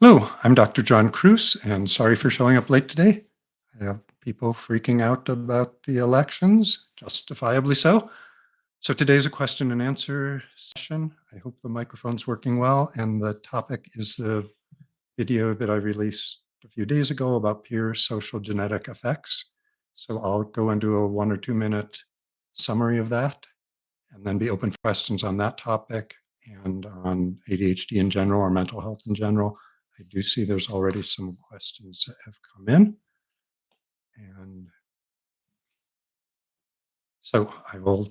Hello, I'm Dr. John Kruse, and sorry for showing up late today. I have people freaking out about the elections, justifiably so. So today's a question and answer session. I hope the microphone's working well, and the topic is the video that I released a few days ago about peer social genetic effects. So I'll go into a 1 or 2 minute summary of that and then be open for questions on that topic and on ADHD in general or mental health in general. I do see there's already some questions that have come in. And so I will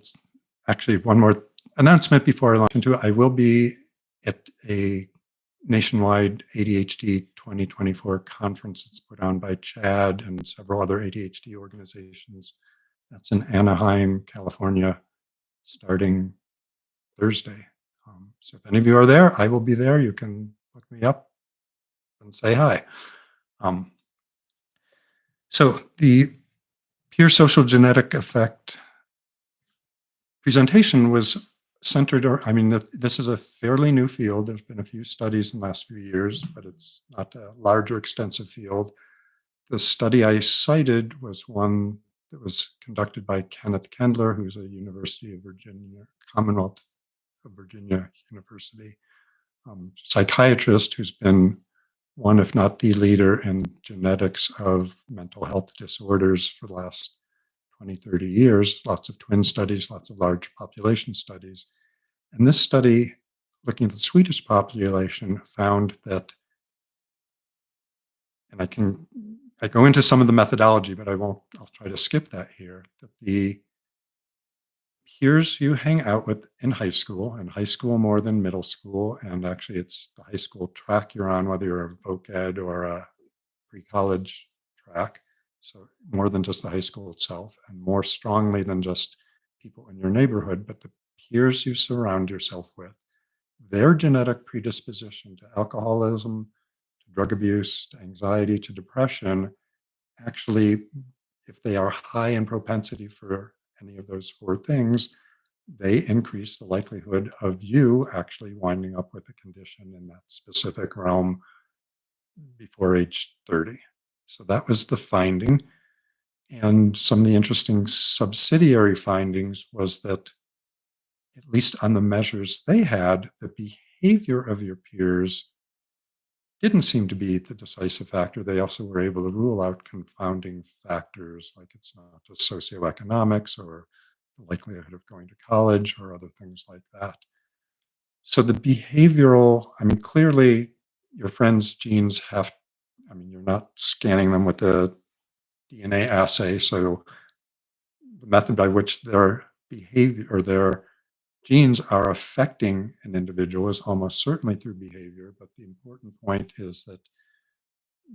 actually, one more announcement before I launch into it. I will be at a nationwide ADHD 2024 conference that's put on by CHAD and several other ADHD organizations. That's in Anaheim, California, starting Thursday. So if any of you are there, I will be there. You can look me up and say hi. So the peer social genetic effect presentation was centered, this is a fairly new field. There's been a few studies in the last few years, but it's not a large or extensive field. The study I cited was one that was conducted by Kenneth Kendler, who's a University of Virginia, Commonwealth of Virginia University psychiatrist who's been one, if not the leader in genetics of mental health disorders for the last 20, 30 years, lots of twin studies, lots of large population studies. And this study, looking at the Swedish population, found that, and I go into some of the methodology, but I'll try to skip that here, that the peers you hang out with in high school, and high school more than middle school, and actually it's the high school track you're on, whether you're a voc ed or a pre-college track, so more than just the high school itself, and more strongly than just people in your neighborhood, but the peers you surround yourself with, their genetic predisposition to alcoholism, to drug abuse, to anxiety, to depression, actually, if they are high in propensity for any of those four things, they increase the likelihood of you actually winding up with a condition in that specific realm before age 30. So that was the finding. And some of the interesting subsidiary findings was that, at least on the measures they had, the behavior of your peers didn't seem to be the decisive factor. They also were able to rule out confounding factors, like it's not just socioeconomics or the likelihood of going to college or other things like that. So the behavioral, clearly your friend's genes you're not scanning them with a DNA assay. So the method by which their behavior or their genes are affecting an individual is almost certainly through behavior. But the important point is that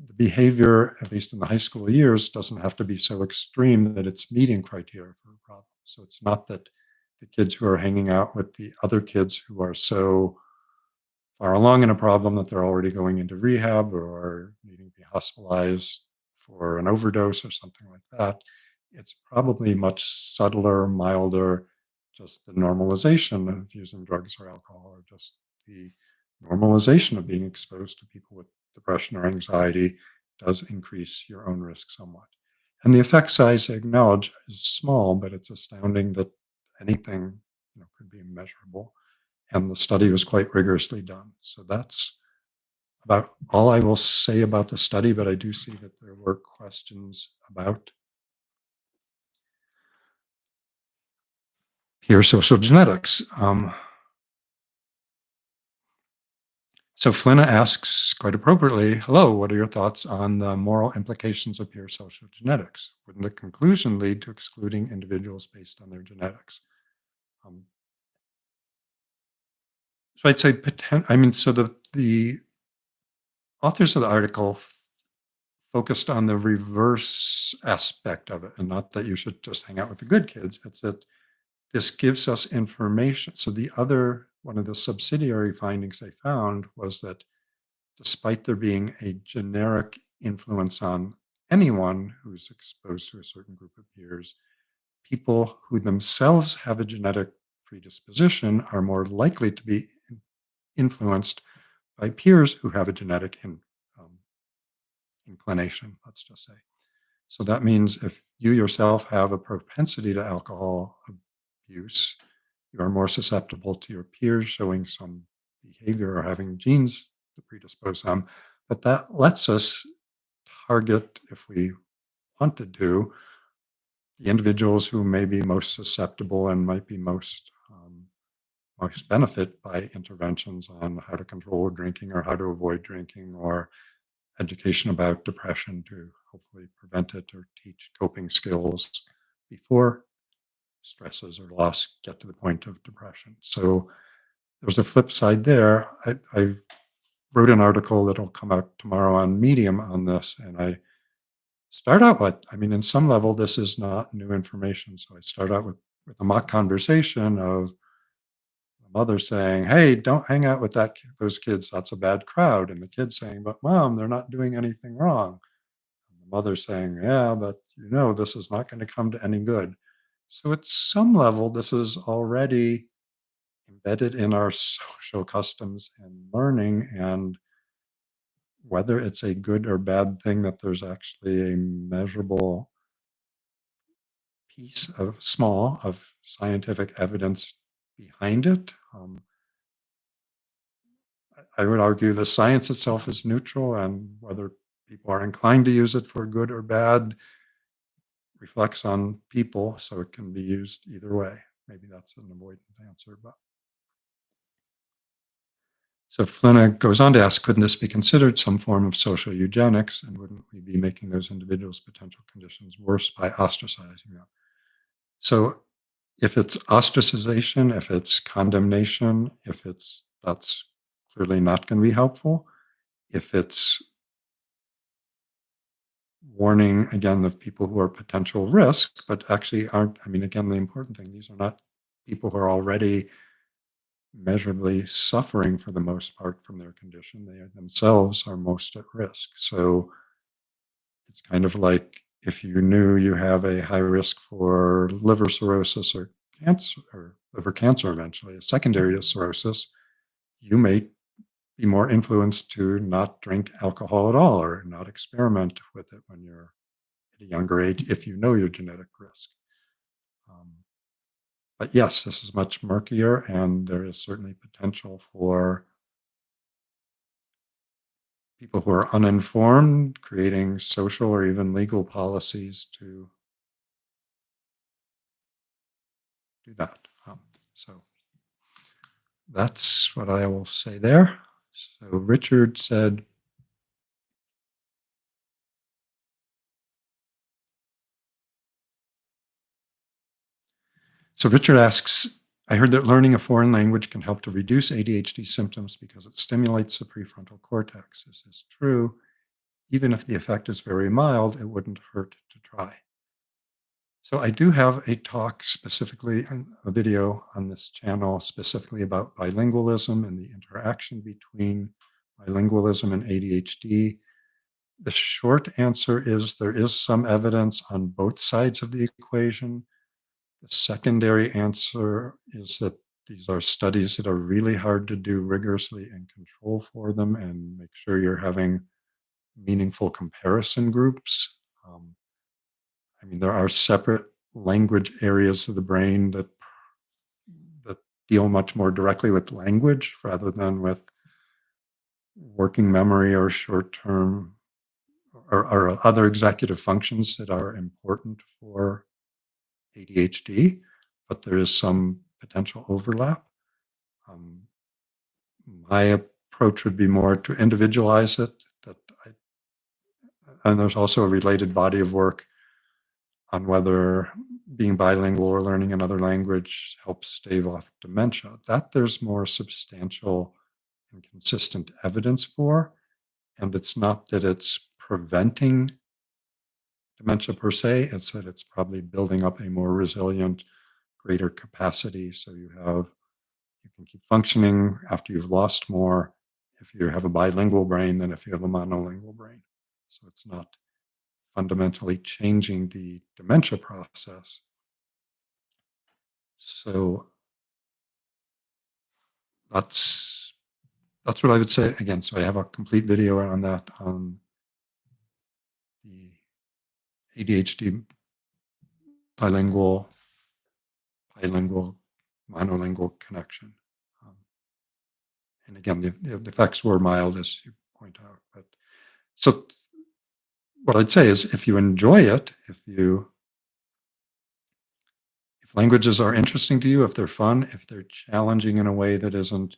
the behavior, at least in the high school years, doesn't have to be so extreme that it's meeting criteria for a problem. So it's not that the kids who are hanging out with the other kids who are so far along in a problem that they're already going into rehab or needing to be hospitalized for an overdose or something like that. It's probably much subtler, milder, just the normalization of using drugs or alcohol, or just the normalization of being exposed to people with depression or anxiety does increase your own risk somewhat. And the effect size, I acknowledge, is small, but it's astounding that anything could be measurable. And the study was quite rigorously done. So that's about all I will say about the study, but I do see that there were questions about peer social genetics. So Flynna asks, quite appropriately, hello, what are your thoughts on the moral implications of peer social genetics? Wouldn't the conclusion lead to excluding individuals based on their genetics? So I'd say, so the authors of the article focused on the reverse aspect of it, and not that you should just hang out with the good kids. It's that this gives us information. So one of the subsidiary findings they found was that despite there being a generic influence on anyone who's exposed to a certain group of peers, people who themselves have a genetic predisposition are more likely to be influenced by peers who have a genetic inclination, let's just say. So that means if you yourself have a propensity to alcohol abuse, you are more susceptible to your peers showing some behavior or having genes that predispose them. But that lets us target, if we wanted to, the individuals who may be most susceptible and might be most benefit by interventions on how to control drinking or how to avoid drinking or education about depression to hopefully prevent it or teach coping skills before stresses or loss get to the point of depression. So there's a flip side there. I wrote an article that'll come out tomorrow on Medium on this, and I start out with, I mean, in some level, this is not new information. So I start out with a mock conversation of the mother saying, "Hey, don't hang out with those kids. That's a bad crowd." And the kid saying, "But mom, they're not doing anything wrong." And the mother saying, "Yeah, but this is not going to come to any good." So at some level, this is already embedded in our social customs and learning, and whether it's a good or bad thing that there's actually a measurable piece of small of scientific evidence behind it. I would argue the science itself is neutral, and whether people are inclined to use it for good or bad reflects on people, so it can be used either way. Maybe that's an avoidant answer, but so Flynn goes on to ask, couldn't this be considered some form of social eugenics, and wouldn't we be making those individuals' potential conditions worse by ostracizing them? So if it's ostracization, if it's condemnation, if it's that's clearly not going to be helpful. If it's warning again of people who are potential risks, but actually aren't, I mean, again, the important thing, these are not people who are already measurably suffering for the most part from their condition. They themselves are most at risk. So it's kind of like if you knew you have a high risk for liver cirrhosis or cancer or liver cancer eventually, a secondary to cirrhosis, you may be more influenced to not drink alcohol at all or not experiment with it when you're at a younger age if you know your genetic risk. Um, but yes, this is much murkier, and there is certainly potential for people who are uninformed creating social or even legal policies to do that. So that's what I will say there. So Richard said, so Richard asks, I heard that learning a foreign language can help to reduce ADHD symptoms because it stimulates the prefrontal cortex. Is this true? Even if the effect is very mild, it wouldn't hurt to try. So I do have a talk specifically, a video on this channel specifically about bilingualism and the interaction between bilingualism and ADHD. The short answer is there is some evidence on both sides of the equation. The secondary answer is that these are studies that are really hard to do rigorously and control for them and make sure you're having meaningful comparison groups. I mean, there are separate language areas of the brain that deal much more directly with language rather than with working memory or short-term or other executive functions that are important for ADHD, but there is some potential overlap. Um, my approach would be more to individualize it. And there's also a related body of work on whether being bilingual or learning another language helps stave off dementia. That there's more substantial and consistent evidence for. And it's not that it's preventing dementia per se, it's that it's probably building up a more resilient, greater capacity. So you can keep functioning after you've lost more if you have a bilingual brain than if you have a monolingual brain. So it's not fundamentally changing the dementia process. So that's what I would say again. So I have a complete video on that on ADHD, bilingual, bilingual, monolingual connection. Um, and again, the effects were mild, as you point out. But so what I'd say is, if you enjoy it, if languages are interesting to you, if they're fun, if they're challenging in a way that isn't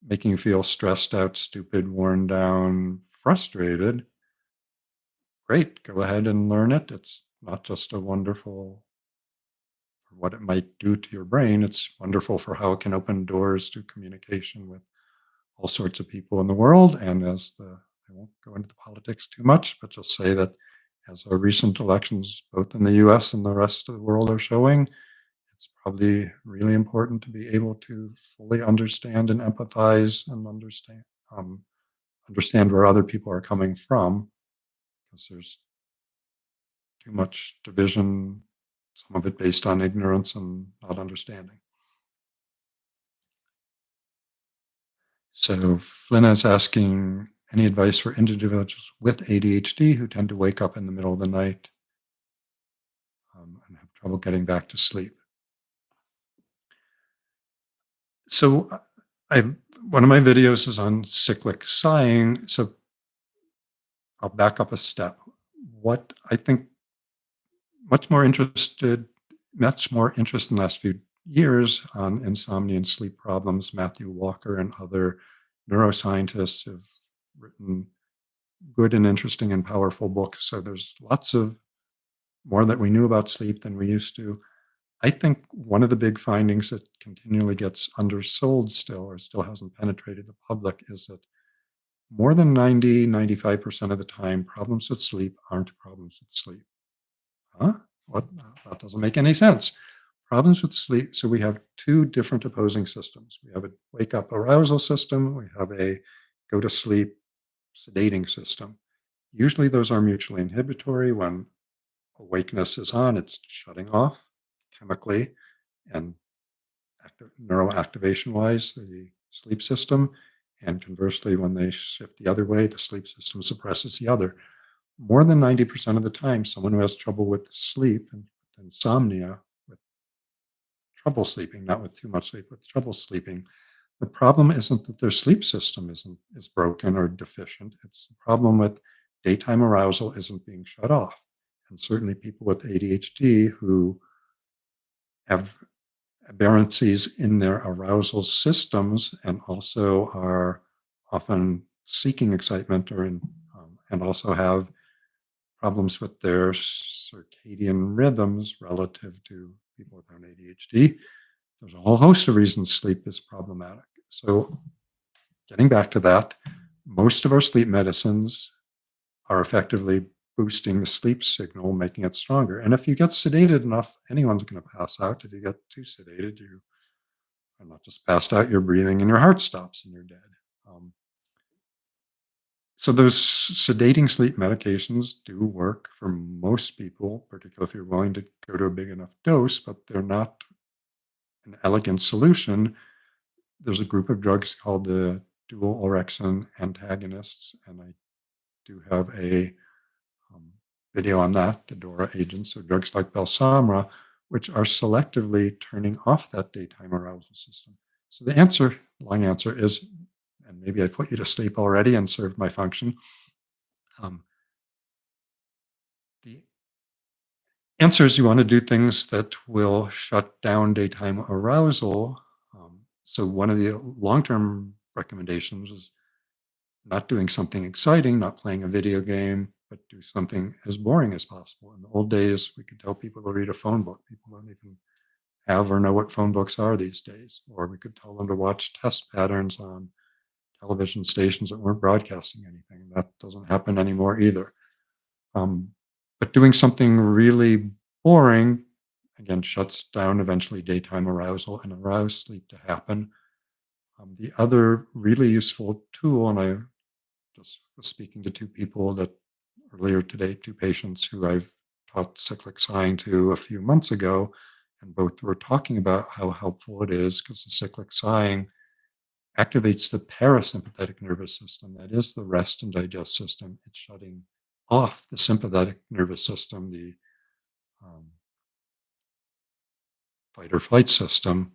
making you feel stressed out, stupid, worn down, frustrated, great, go ahead and learn it. It's not just a wonderful for what it might do to your brain, it's wonderful for how it can open doors to communication with all sorts of people in the world. And I won't go into the politics too much, but just say that as our recent elections, both in the US and the rest of the world, are showing, it's probably really important to be able to fully understand and empathize and um, understand where other people are coming from, because there's too much division, some of it based on ignorance and not understanding. So Flynn is asking any advice for individuals with ADHD who tend to wake up in the middle of the night and have trouble getting back to sleep. So I one of my videos is on cyclic sighing. So I'll back up a step. What I think much more interested, much more interest in the last few years on insomnia and sleep problems. Matthew Walker and other neuroscientists have written good and interesting and powerful books. So there's lots of more that we knew about sleep than we used to. I think one of the big findings that continually gets undersold still, or still hasn't penetrated the public, is that more than 95% of the time, problems with sleep aren't problems with sleep. Huh? What? That doesn't make any sense. Problems with sleep. So we have two different opposing systems. We have a wake up arousal system. We have a go to sleep sedating system. Usually those are mutually inhibitory. When awakeness is on, it's shutting off chemically and neuroactivation wise the sleep system. And conversely, when they shift the other way, the sleep system suppresses the other. More than 90% of the time, someone who has trouble with sleep and insomnia, with trouble sleeping, not with too much sleep, with trouble sleeping, the problem isn't that their sleep system is broken or deficient. It's the problem with daytime arousal isn't being shut off. And certainly people with ADHD who have aberrancies in their arousal systems and also are often seeking excitement and also have problems with their circadian rhythms relative to people without ADHD. There's a whole host of reasons sleep is problematic. So, getting back to that, most of our sleep medicines are effectively boosting the sleep signal, making it stronger. And if you get sedated enough, anyone's going to pass out. If you get too sedated, you are not just passed out, you're breathing and your heart stops and you're dead. Um, so those sedating sleep medications do work for most people, particularly if you're willing to go to a big enough dose, but they're not an elegant solution. There's a group of drugs called the dual orexin antagonists, and I do have a um, video on that, the DORA agents, so drugs like Belsomra, which are selectively turning off that daytime arousal system. So the answer, long answer is, and maybe I put you to sleep already and served my function. Um, the answer is you want to do things that will shut down daytime arousal. So one of the long-term recommendations is not doing something exciting, not playing a video game, but do something as boring as possible. In the old days, we could tell people to read a phone book. People don't even have or know what phone books are these days. Or we could tell them to watch test patterns on television stations that weren't broadcasting anything. That doesn't happen anymore either. Um, but doing something really boring, again, shuts down eventually daytime arousal and allows sleep to happen. The other really useful tool, and I just was speaking to two people that earlier today, two patients who I've taught cyclic sighing to a few months ago, and both were talking about how helpful it is because the cyclic sighing activates the parasympathetic nervous system. That is the rest and digest system. It's shutting off the sympathetic nervous system, the um, fight or flight system.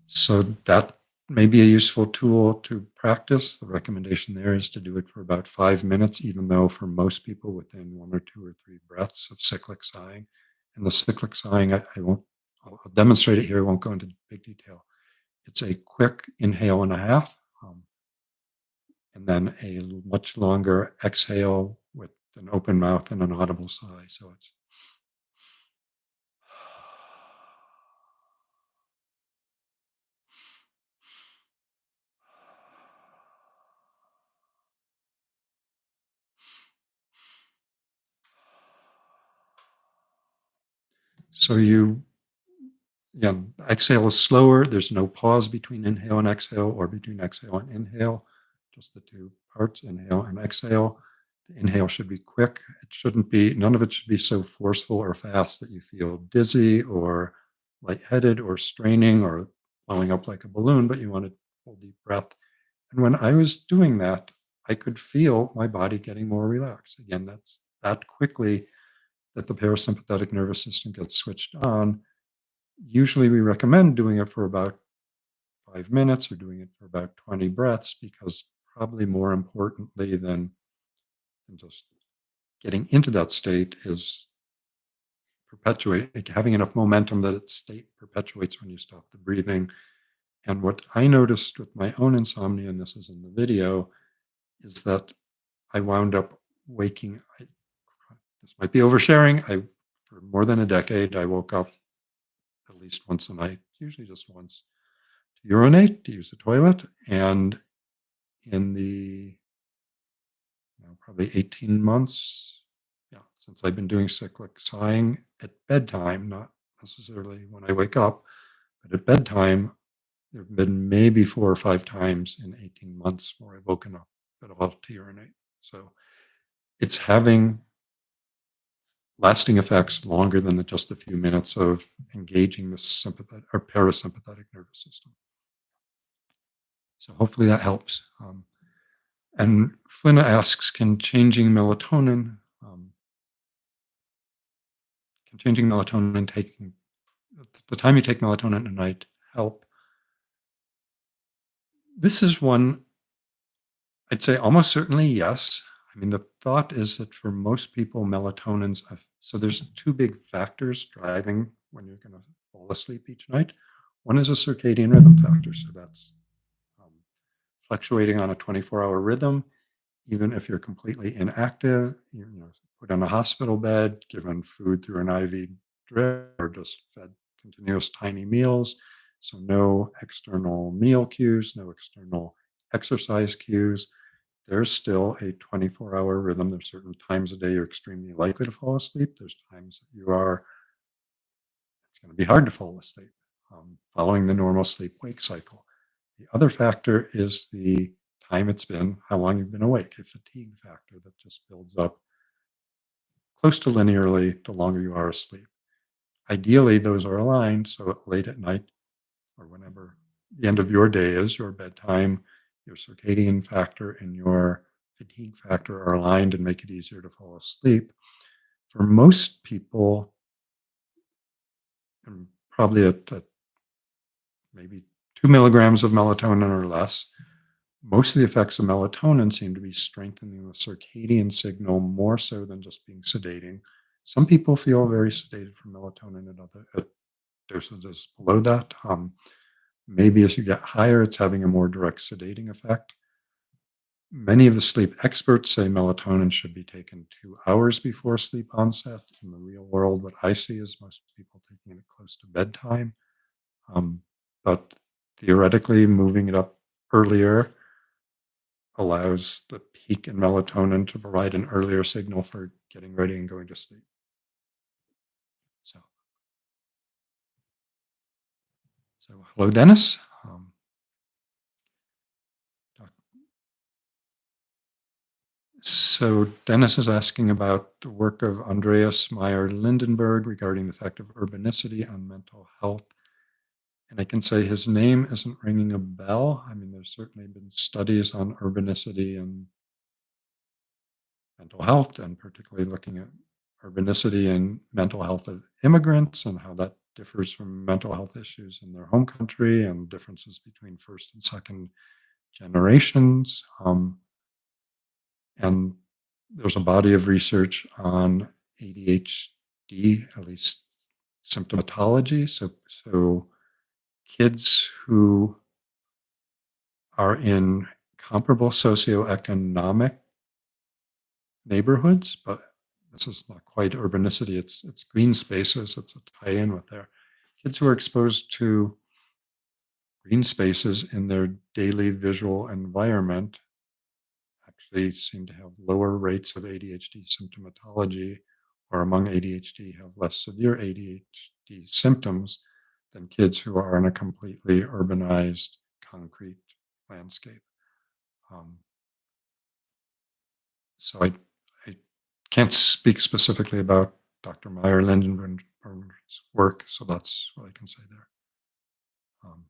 So that may be a useful tool to practice. The recommendation there is to do it for about 5 minutes, even though for most people within one or two or three breaths of cyclic sighing. And the cyclic sighing, I won't, I'll demonstrate it here. I won't go into big detail. It's a quick inhale and a half, and then a much longer exhale with an open mouth and an audible sigh. So it's so you yeah, exhale is slower. There's no pause between inhale and exhale or between exhale and inhale, just the two parts, inhale and exhale. The inhale should be quick. It shouldn't be, none of it should be so forceful or fast that you feel dizzy or lightheaded or straining or blowing up like a balloon, but you want to hold deep breath. And when I was doing that, I could feel my body getting more relaxed. Again, that's that quickly that the parasympathetic nervous system gets switched on. Usually, we recommend doing it for about 5 minutes or doing it for about 20 breaths because, probably more importantly than just getting into that state, is having enough momentum that its state perpetuates when you stop the breathing. And what I noticed with my own insomnia, and this is in the video, is that I wound up waking. This might be oversharing. For more than a decade, I woke up at least once a night, usually just once, to urinate, to use the toilet. And in the probably 18 months, yeah, since I've been doing cyclic sighing at bedtime, not necessarily when I wake up, but at bedtime, there have been maybe 4 or 5 times in 18 months where I've woken up at all to urinate. So it's having lasting effects longer than just a few minutes of engaging the sympathetic or parasympathetic nervous system. So hopefully that helps. And Flynn asks, can changing melatonin taking the time you take melatonin at night help? This is one I'd say almost certainly yes. I mean, the thought is that for most people, so there's two big factors driving when you're going to fall asleep each night. One is a circadian rhythm factor. So that's um, fluctuating on a 24-hour rhythm. Even if you're completely inactive, put on a hospital bed, given food through an IV drip, or just fed continuous tiny meals. So no external meal cues, no external exercise cues. There's still a 24-hour rhythm. There's certain times a day you're extremely likely to fall asleep. There's times that it's going to be hard to fall asleep, following the normal sleep wake cycle. The other factor is the time it's been, how long you've been awake, a fatigue factor that just builds up close to linearly the longer you are asleep. Ideally, those are aligned so late at night or whenever the end of your day is, your bedtime, your circadian factor and your fatigue factor are aligned and make it easier to fall asleep. For most people, and probably at maybe 2 milligrams of melatonin or less, most of the effects of melatonin seem to be strengthening the circadian signal more so than just being sedating. Some people feel very sedated from melatonin at dosages below that. Maybe as you get higher, it's having a more direct sedating effect. Many of the sleep experts say melatonin should be taken 2 hours before sleep onset. In the real world, what I see is most people taking it close to bedtime. Um, but theoretically, moving it up earlier allows the peak in melatonin to provide an earlier signal for getting ready and going to sleep. So, hello, Dennis. So Dennis is asking about the work of Andreas Meyer-Lindenberg regarding the effect of urbanicity on mental health. And I can say his name isn't ringing a bell. I mean, there's certainly been studies on urbanicity and mental health, and particularly looking at urbanicity and mental health of immigrants and how that differs from mental health issues in their home country and differences between first and second generations. And there's a body of research on ADHD, at least symptomatology. So kids who are in comparable socioeconomic neighborhoods, but this is not quite urbanicity, it's green spaces, it's a tie-in with there. Kids who are exposed to green spaces in their daily visual environment actually seem to have lower rates of ADHD symptomatology, or among ADHD have less severe ADHD symptoms than kids who are in a completely urbanized concrete landscape. Um, so I can't speak specifically about Dr. Meyer Lindenberg's work, so that's what I can say there. Um,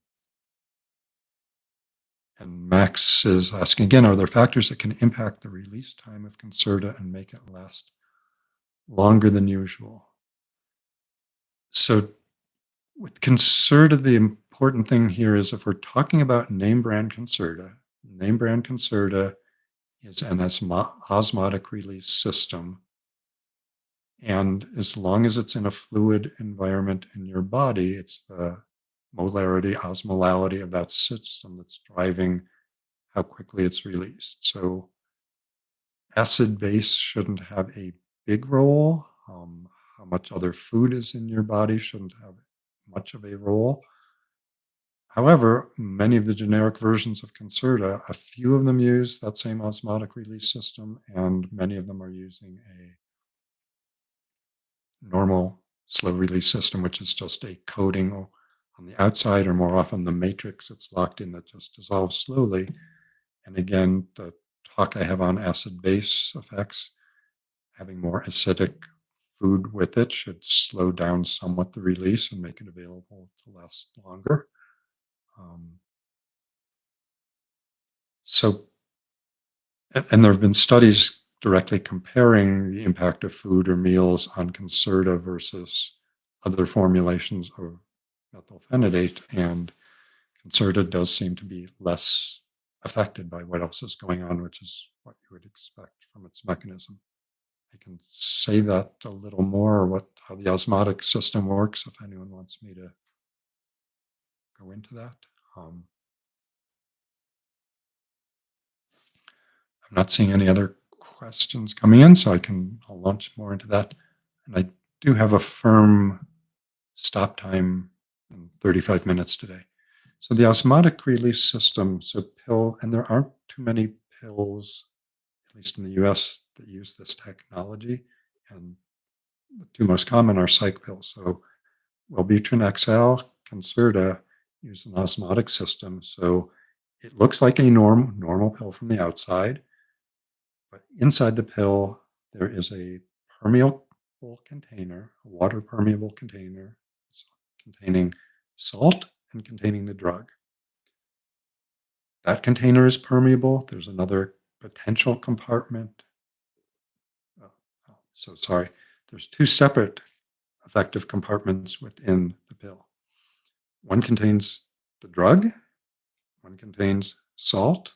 and Max is asking again, are there factors that can impact the release time of Concerta and make it last longer than usual? So with Concerta, the important thing here is if we're talking about name brand Concerta is an osmotic release system. And as long as it's in a fluid environment in your body, it's the molarity, osmolality of that system that's driving how quickly it's released. So acid base shouldn't have a big role. How much other food is in your body shouldn't have much of a role. However, many of the generic versions of Concerta, a few of them use that same osmotic release system, and many of them are using a normal slow release system, which is just a coating on the outside, or more often the matrix that's locked in that just dissolves slowly. And again, the talk I have on acid base effects, having more acidic food with it should slow down somewhat the release and make it available to last longer. Um, so, and there have been studies directly comparing the impact of food or meals on Concerta versus other formulations of methylphenidate, and Concerta does seem to be less affected by what else is going on, which is what you would expect from its mechanism. I can say that a little more, how the osmotic system works, if anyone wants me to go into that. Um, I'm not seeing any other questions coming in, so I'll launch more into that. And I do have a firm stop time in 35 minutes today. So the osmotic release system, and there aren't too many pills, at least in the US, that use this technology. And the two most common are psych pills. So Wellbutrin XL, Concerta use an osmotic system. So it looks like a normal pill from the outside, but inside the pill, there is a permeable container, a water permeable container containing salt and containing the drug. That container is permeable. There's another potential compartment. Oh, so sorry. There's two separate effective compartments within the pill. One contains the drug, one contains salt.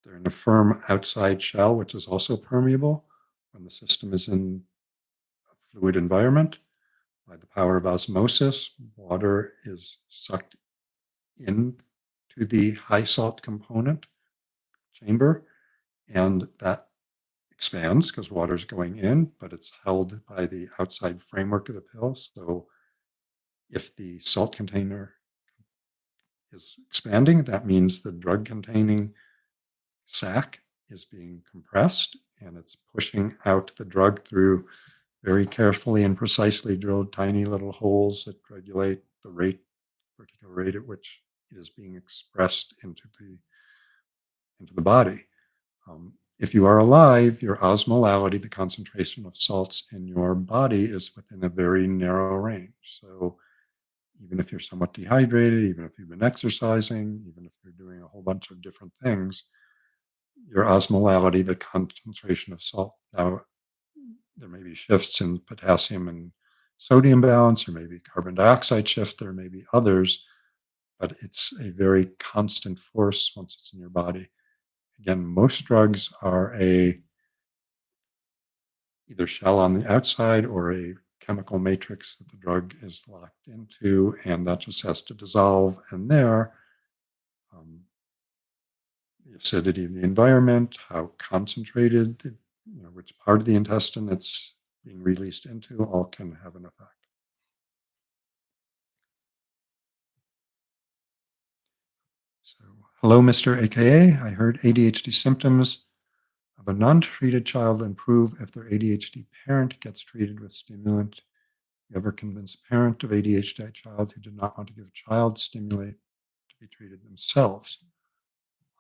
They're in a firm outside shell, which is also permeable when the system is in a fluid environment. By the power of osmosis, water is sucked into the high salt component chamber, and that expands because water is going in, but it's held by the outside framework of the pill. So if the salt container is expanding, that means the drug containing sac is being compressed and it's pushing out the drug through very carefully and precisely drilled tiny little holes that regulate the particular rate at which it is being expressed into the body. If you are alive, your osmolality, the concentration of salts in your body, is within a very narrow range. So even if you're somewhat dehydrated, even if you've been exercising, even if you're doing a whole bunch of different things, your osmolality, the concentration of salt. Now, there may be shifts in potassium and sodium balance, or maybe carbon dioxide shift, there may be others, but it's a very constant force once it's in your body. Again, most drugs are a either shell on the outside or a chemical matrix that the drug is locked into, and that just has to dissolve. And there, um, the acidity of the environment, how concentrated, which part of the intestine it's being released into, all can have an effect. So, hello, Mr. AKA. I heard ADHD symptoms of a non-treated child improve if their ADHD parent gets treated with stimulant. You ever convince parent of ADHD child who did not want to give child stimulate to be treated themselves?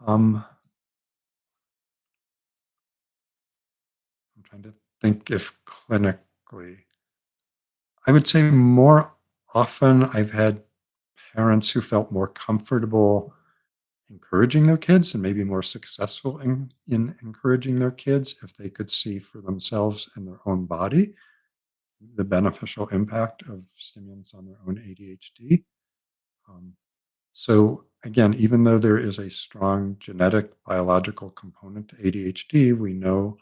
Um, I'm trying to think if clinically, I would say more often I've had parents who felt more comfortable encouraging their kids and maybe more successful in encouraging their kids if they could see for themselves in their own body the beneficial impact of stimulants on their own ADHD. Um, so again, even though there is a strong genetic biological component to ADHD, we know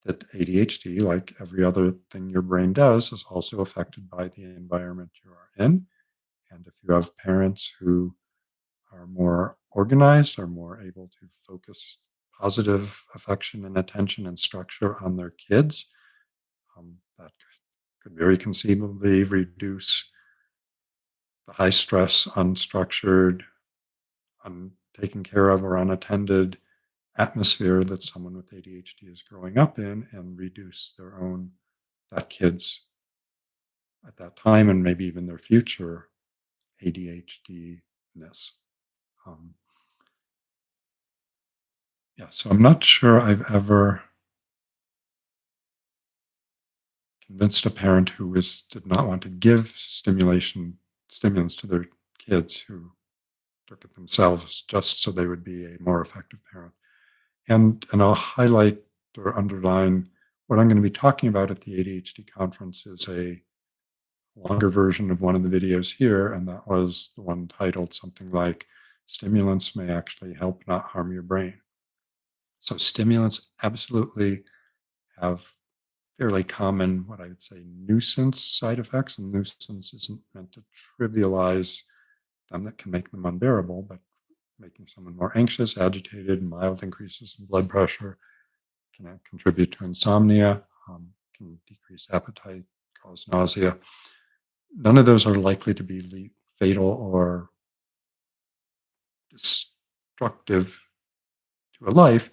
that ADHD, like every other thing your brain does, is also affected by the environment you are in. And if you have parents who are more organized, are more able to focus positive affection and attention and structure on their kids, that could very conceivably reduce the high stress, unstructured, untaken care of, or unattended atmosphere that someone with ADHD is growing up in and reduce their own, that kid's, at that time and maybe even their future ADHD ness. Um, yeah, so I'm not sure I've ever convinced a parent did not want to give stimulants to their kids who took it themselves just so they would be a more effective parent. And I'll highlight or underline what I'm going to be talking about at the ADHD conference is a longer version of one of the videos here, and that was the one titled something like "Stimulants May Actually Help Not Harm Your Brain." So stimulants absolutely have fairly common, what I would say, nuisance side effects, and nuisance isn't meant to trivialize them that can make them unbearable, but making someone more anxious, agitated, mild increases in blood pressure can contribute to insomnia, can decrease appetite, cause nausea. None of those are likely to be fatal or destructive to a life.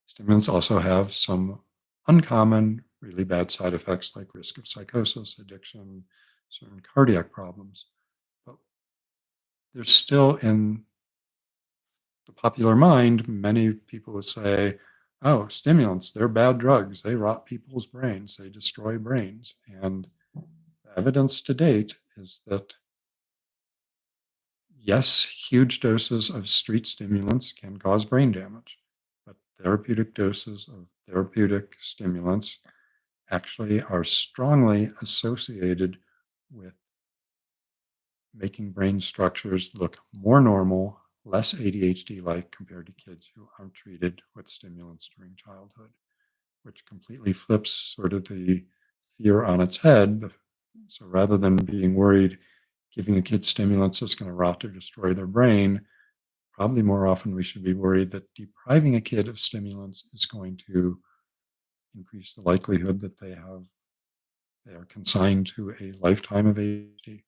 Stimulants also have some uncommon, really bad side effects like risk of psychosis, addiction, certain cardiac problems. But there's still in the popular mind, many people would say, oh, stimulants, they're bad drugs. They rot people's brains, they destroy brains. And the evidence to date is that yes, huge doses of street stimulants can cause brain damage, but therapeutic doses of therapeutic stimulants actually are strongly associated with making brain structures look more normal, less ADHD like compared to kids who aren't treated with stimulants during childhood, which completely flips sort of the fear on its head. So rather than being worried giving a kid stimulants is going to rot or destroy their brain, probably more often we should be worried that depriving a kid of stimulants is going to increase the likelihood that they are consigned to a lifetime of ADHD.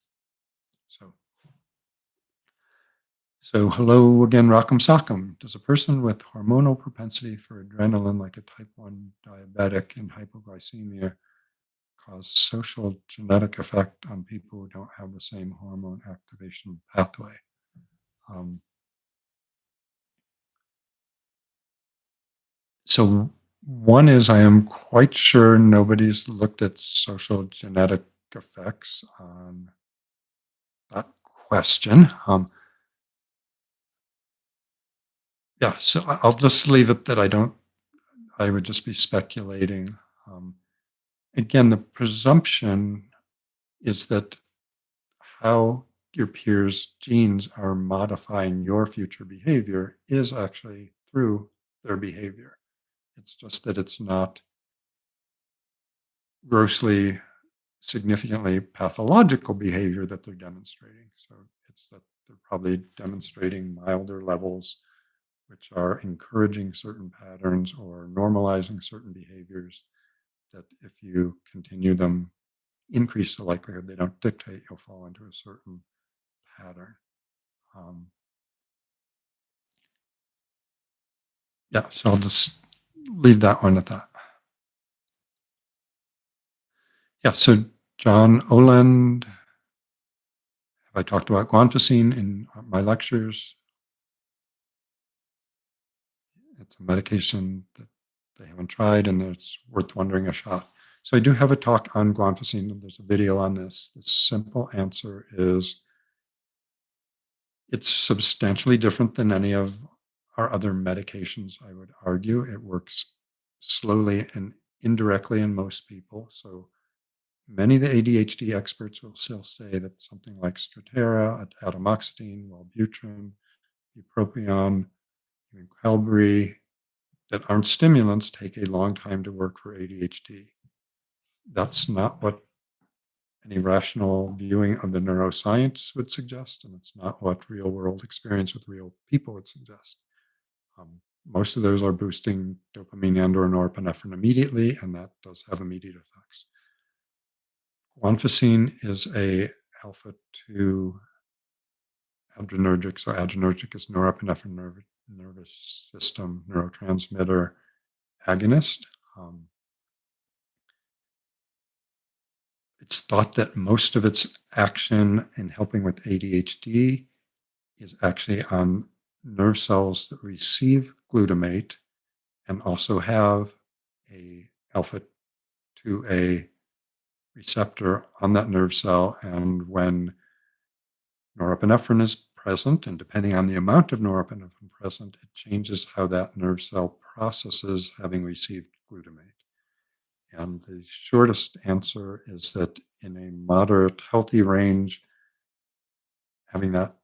So, so hello again, Rock'em Sock'em. Does a person with hormonal propensity for adrenaline, like a type 1 diabetic and hypoglycemia, cause social genetic effect on people who don't have the same hormone activation pathway? Um, so one is I am quite sure nobody's looked at social genetic effects on that question. Yeah, so I'll just leave it that I would just be speculating. Um, Again, the presumption is that how your peers' genes are modifying your future behavior is actually through their behavior. It's just that it's not grossly, significantly pathological behavior that they're demonstrating. So it's that they're probably demonstrating milder levels, which are encouraging certain patterns or normalizing certain behaviors that if you continue them, increase the likelihood they don't dictate you'll fall into a certain pattern. Um, yeah, so I'll just leave that one at that. Yeah, so John Oland, have I talked about guanfacine in my lectures? It's a medication that they haven't tried and it's worth wondering a shot. So I do have a talk on guanfacine and there's a video on this. The simple answer is it's substantially different than any of our other medications, I would argue. It works slowly and indirectly in most people. So many of the ADHD experts will still say that something like Strattera, atomoxetine, Wellbutrin, bupropion, even Qelbree, that aren't stimulants take a long time to work for ADHD. That's not what any rational viewing of the neuroscience would suggest, and it's not what real world experience with real people would suggest. Most of those are boosting dopamine and or norepinephrine immediately, and that does have immediate effects. Guanfacine is a alpha 2 adrenergic, so adrenergic is norepinephrine nervous system neurotransmitter agonist. Um, it's thought that most of its action in helping with ADHD is actually on nerve cells that receive glutamate and also have a alpha 2A receptor on that nerve cell. And when norepinephrine is present, and depending on the amount of norepinephrine present, it changes how that nerve cell processes having received glutamate. And the shortest answer is that in a moderate, healthy range, having that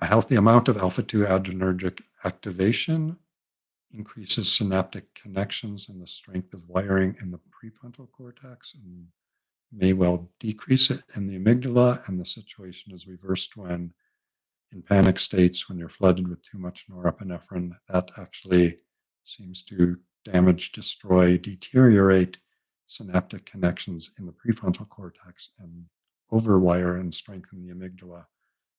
a healthy amount of alpha 2 adrenergic activation increases synaptic connections and the strength of wiring in the prefrontal cortex and may well decrease it in the amygdala. And the situation is reversed when in panic states, when you're flooded with too much norepinephrine, that actually seems to damage, destroy, deteriorate synaptic connections in the prefrontal cortex and overwire and strengthen the amygdala.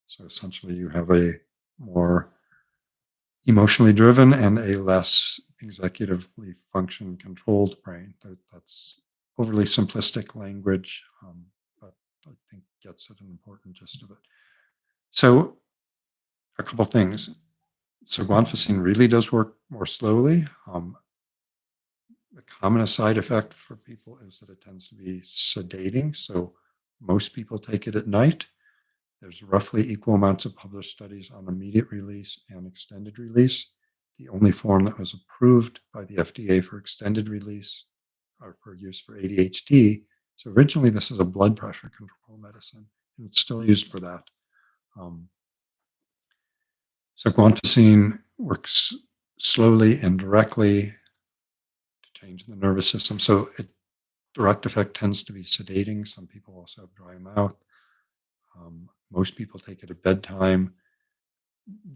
So essentially, you have a more emotionally driven and a less executively function controlled brain. That's overly simplistic language, but I think gets at an important gist of it. So, a couple things. So, guanfacine really does work more slowly. The commonest side effect for people is that it tends to be sedating. So, most people take it at night. There's roughly equal amounts of published studies on immediate release and extended release. The only form that was approved by the FDA for extended release or for use for ADHD. So originally, this is a blood pressure control medicine, and it's still used for that. Um, so guanfacine works slowly and directly to change the nervous system. So direct effect tends to be sedating. Some people also have dry mouth. Most people take it at bedtime.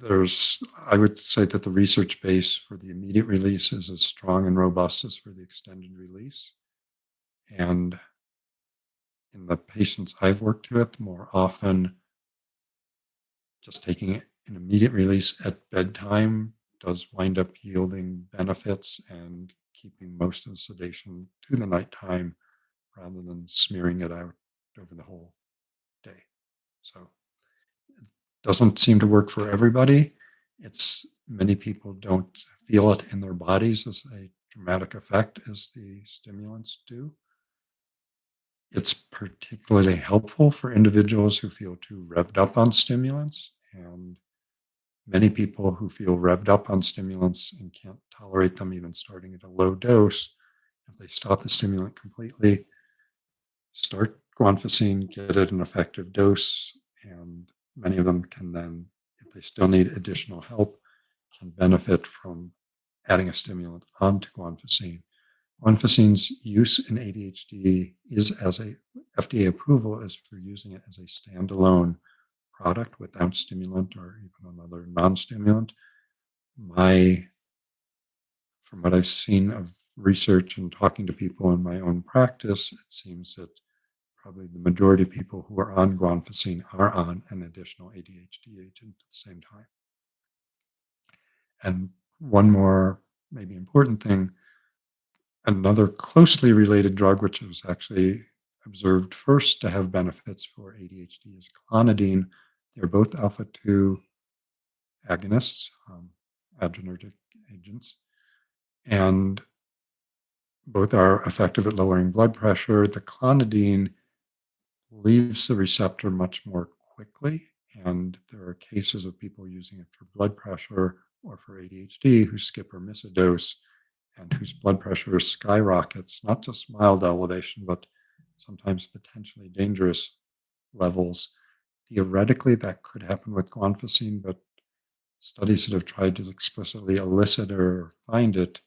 I would say that the research base for the immediate release is as strong and robust as for the extended release. And in the patients I've worked with, more often just taking an immediate release at bedtime does wind up yielding benefits and keeping most of the sedation to the nighttime rather than smearing it out over the whole day. So doesn't seem to work for everybody. It's many people don't feel it in their bodies as a dramatic effect as the stimulants do. It's particularly helpful for individuals who feel too revved up on stimulants. And Many people who feel revved up on stimulants and can't tolerate them even starting at a low dose, if they stop the stimulant completely, start guanfacine, get at an effective dose, and many of them can then, if they still need additional help, can benefit from adding a stimulant onto guanfacine. Guanfacine's use in ADHD is as a FDA approval is for using it as a standalone product without stimulant or even another non-stimulant. My, from what I've seen of research and talking to people in my own practice, it seems that probably the majority of people who are on guanfacine are on an additional ADHD agent at the same time. And one more maybe important thing, another closely related drug, which was actually observed first to have benefits for ADHD, is clonidine. They're both alpha 2 agonists, adrenergic agents, and both are effective at lowering blood pressure. The clonidine leaves the receptor much more quickly, and there are cases of people using it for blood pressure or for ADHD who skip or miss a dose and whose blood pressure skyrockets, not just mild elevation, but sometimes potentially dangerous levels. Theoretically, that could happen with guanfacine, but studies that have tried to explicitly elicit or find it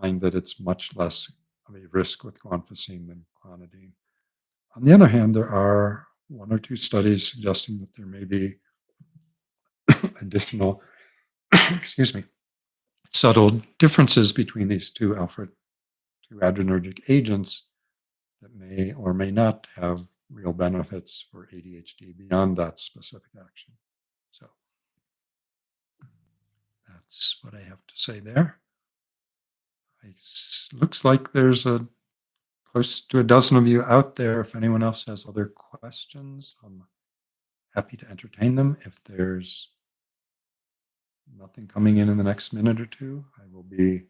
find that it's much less of a risk with guanfacine than clonidine. On the other hand, there are one or two studies suggesting that there may be additional, excuse me, subtle differences between these two alpha 2 adrenergic agents that may or may not have real benefits for ADHD beyond that specific action. So that's what I have to say there. It looks like there's a close to a dozen of you out there. If anyone else has other questions, I'm happy to entertain them. If there's nothing coming in the next minute or two, I will be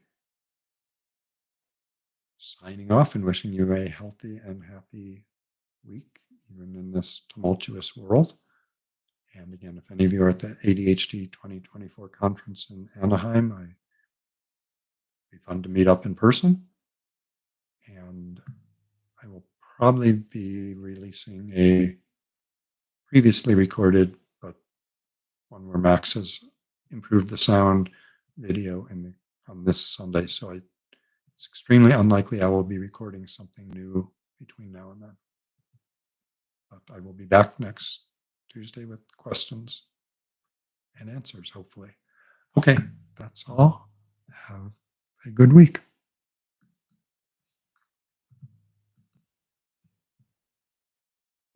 signing off and wishing you a healthy and happy week, even in this tumultuous world. And again, if any of you are at the ADHD 2024 conference in Anaheim, it'd be fun to meet up in person. And I will probably be releasing a previously recorded, but one where Max has improved the sound video on this Sunday. So it's extremely unlikely I will be recording something new between now and then. But I will be back next Tuesday with questions and answers, hopefully. Okay, that's all. Have a good week.